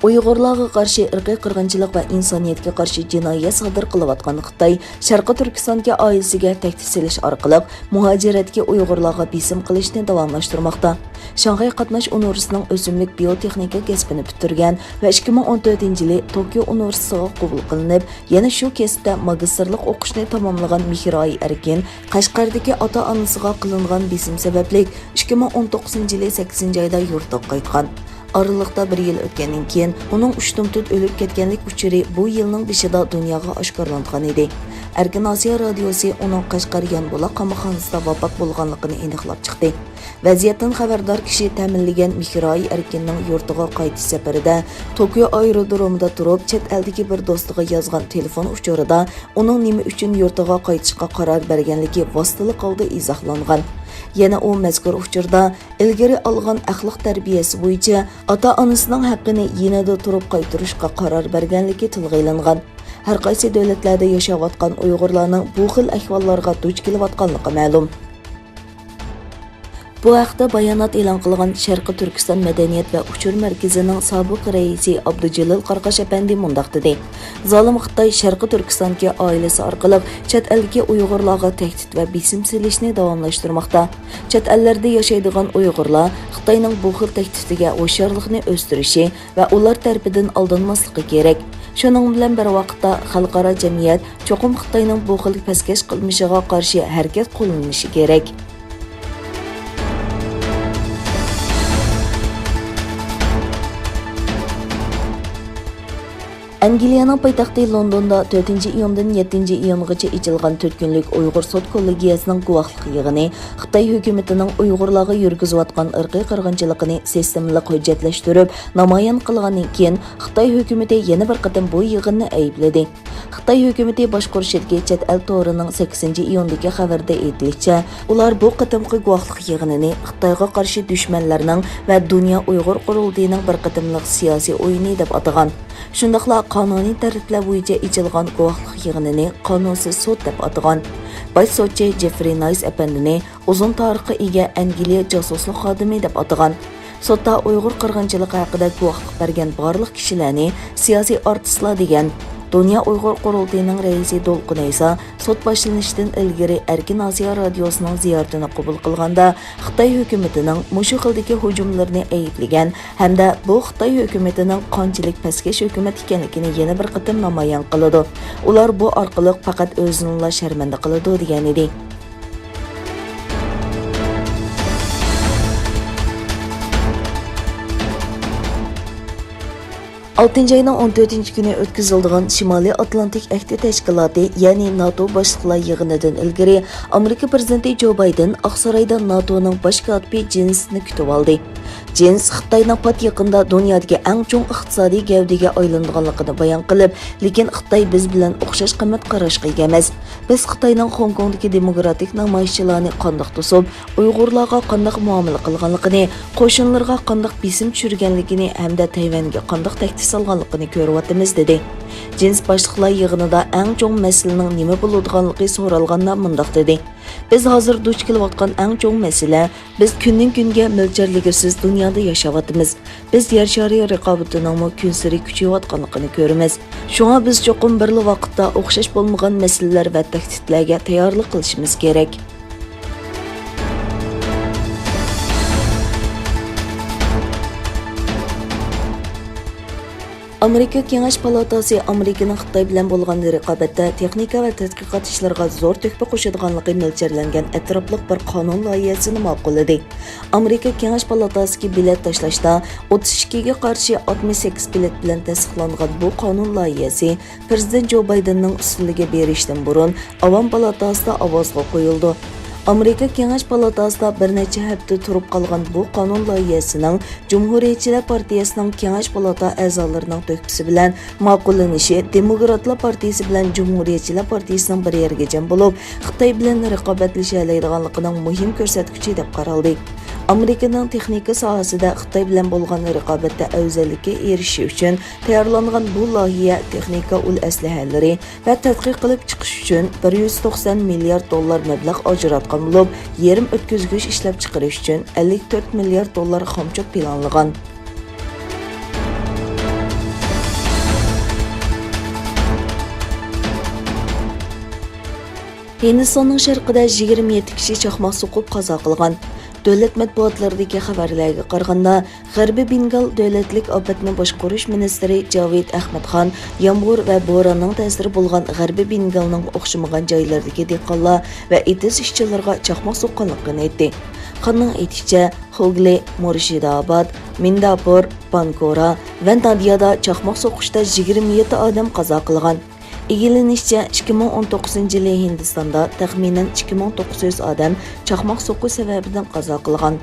Uyg'urlarga qarshi irqiy qirg'inchilik va insoniyatga qarshi jinoyat sodir qilayotgan Xitoy Sharqiy Turkistonga oilasiga tahdid solish orqali muhojiratga Uyg'urlarga besim qilishni davomlashtirmoqda. Shanxay qatnash universitetining o'simlik biotexnika kasbini bitirgan va 2014-yili Tokio universitetiga qabul qilinib, yana shu kasbda magistrlik o'qishni tamomlagan Mihroy Erkin Qashqardagi ota-onasiga qilingan besim sababli 2019-yili 8-oyda yurtga qaytgan. Aralıqda bir yil o'tgandan keyin uning ushtumtut o'lib ketganlik uchuri bu yilning beshida dunyoga oshkorlangan edi. Erkin Osiyo radiosi uning Qashqar Yonbola qamoqxonasida vafot bo'lganligini aniqlab chiqdi. Vaziyatdan xabardor kishi ta'minlagan Mihroy Erkinning yurtiga qaytish safarida Tokio aerodromida turib, chet eldagi bir do'stiga yozgan telefon uchurida uning nima uchun yurtiga qaytishga qaror berganligi vositali holda izohlangan. Yana u mazkur uchurda ilgari olgan axloq tarbiyasi bo'yicha ota-onasining haqqini yanada turib qaytarishga qaror berganligi tilga ilingan. Har qaysi davlatlarda yashayotgan Uyg'urlarning bu xil ahvollarga duch kelayotganligi ma'lum. Bu haqda bayonot e'lon qilgan Sharqiy Turkiston madaniyat va uchur markazining sobiq raisi Abdujalil Qarqash apandi mundaq dedi. Zolim Xitoy Sharqiy Turkistonga oilasi orqali chet eldagi Uyg'urlarga tahdid va besim silishni davomlashtirmoqda. Chet ellarda yashaydigan Uyg'urlar Xitoyning bu xil tahdidiga hushyorlikni o'stirishi va ular tarafidan aldanmasligi kerak. Shuning bilan bir vaqtda xalqaro jamiyat cho'qim Xitoyning bu xil paskash qilmishiga qarshi harakat qilinishi kerak. Angliyaning poytaxti Londonda 4-iyundan 7-iyungacha ochilgan 4 kunlik Uyg'ur sud kollegiyasining guvohlik yig'ini Xitoy hukumatining Uyg'urlarga yurgizayotgan irqiy qirg'inchiligini sistemalik hujjatlashtirib namoyon qilgandan keyin Xitoy hukumati yana bir qatam bu yig'inni aybladi. Xitoy hukumati boshqarishidagi chet el to'rining 8-iyundagi xabarda aytilishicha, ular bu qatamqi guvohlik yig'inini Xitoyga qarshi dushmanlarning va dunyo Uyg'ur qurultiyining bir qatamliq siyosiy o'yini deb atagan. Shundaqla qonuniy tartiblar bo'yicha ochilgan guvohlik yig'inini qonunsiz sud deb atagan. Bosh sudchi Jeffrey Nice apandini uzun tarixga ega Angliya josuslik xodimi deb atagan. Sudda Uyg'ur qirg'inchiligi haqida guvohlik bergan barliq kishilarni siyosiy artistlar degan. Dünya Uyg'ur qurultiyining raisi Dolqun esa sud boshlanishidan ilgari Erkin Osiyo radiosining ziyoratini qabul qilganda Xitoy hukumatining mushu xildagi hujumlarni ayblagan hamda bu Xitoy hukumatining qanchalik pastkash hukumat ekanligini yana bir qatam namoyon qiladi. Ular bu orqali faqat o'zini sharmanda qiladi degan edi. 6-ayning 14-kuni o'tkazilgan Shimoliy Atlantik Ahdi Tashkiloti, ya'ni NATO boshliqlar yig'inidan ilgari Amerika prezidenti Joe Biden Oqsaroyda NATOning bosh kotibi Jensni kutib oldi. Jens Xitoyning pat yaqinda dunyodagi eng chong iqtisodiy gavdaga aylanganligini bayon qilib, lekin Xitoy biz bilan o'xshash qimmat qarashga ega emas. Biz Xitoyning Hong Kongdagi demokratik namoyishchilarni qandoq to'sib, Uyg'urlarga qandoq muomala qilganligini, qo'shinlarga qandoq besim tushirganligini hamda Tayvanga qandoq tahdid salganligini ko'ryapmiz dedi. Jens boshliqlar yig'inida eng chong masalaning nima bo'ladiganligi so'ralganda mundaq dedi. Biz hozir duch kelayotgan eng chong masala, biz kundan kunga mo'ljalligisiz dunyoda yashayapmiz. Biz yer shari raqobatining kun sari kuchayotganligini ko'ramiz. Shunga biz cho'qim bir vaqtda o'xshash bo'lmagan masalalar va tahdidlarga tayyorlik qilishimiz kerak. Amerika Kengash palatasi Amerikaning Xitoy bilan bo'lgan raqobatda texnika va tadqiqot ishlariga zo'r to'hfa qo'shadiganligi mo'ljallangan atrofliq bir qonun loyihasini ma'qulladi. Amerika Kengash palatasiga bilet tashlashda 32 ga qarshi 68 bilet bilan tasdiqlangan bu qonun loyihasi prezident Joe Bidenning ustunligiga berishdan burun Avam palatasida ovozga qo'yildi. Amerika Kengash palatasida bir necha hafta turib qolgan bu qonun loyihasining Cumhuriyetchilar partiyasining Kengash palata a'zolarining to'hfasi bilan ma'qullanishi Demokratlar partiyasi bilan Cumhuriyetchilar partiyasining bir yerga jam bo'lib, Xitoy bilan raqobatlasha oladiganligining muhim ko'rsatkichi deb qaraldi. Amerikaning texnika sohasida Xitoy bilan bo'lgan raqobatda afzallikka erishish uchun tayyorlangan bu loyiha texnika ul aslahalari va tadqiq qilib chiqish uchun 190 milliard dollar mablag' ajratgan bo'lib, yerim o'tkazgich ishlab chiqarish uchun 54 milliard dollar xomchok planlagan. Hindistonning sharqida 27 kishi chaqmoq so'qib qazo qilgan. Davlat matbuotlaridagi xabarlarga qaraganda, G'arbiy Bengal davlatlik ofatni boshqarish ministri Javid Ahmadxon yomg'ir va bo'ronning ta'siri bo'lgan G'arbiy Bengalning o'xshamagan joylaridagi dehqonlar va etiz ishchilarga chaqmoq so'qqanligini aytdi. Xonning aytishicha, Hugli, Murshidabad, Mindapur, Bankora va Nadiyada chaqmoq so'qishda 27 odam qazo qilgan. İgilinishicha 2019 yili Hindistonda taxminan 2900 odam chaqmoq so'qish sababidan qazo qilgan.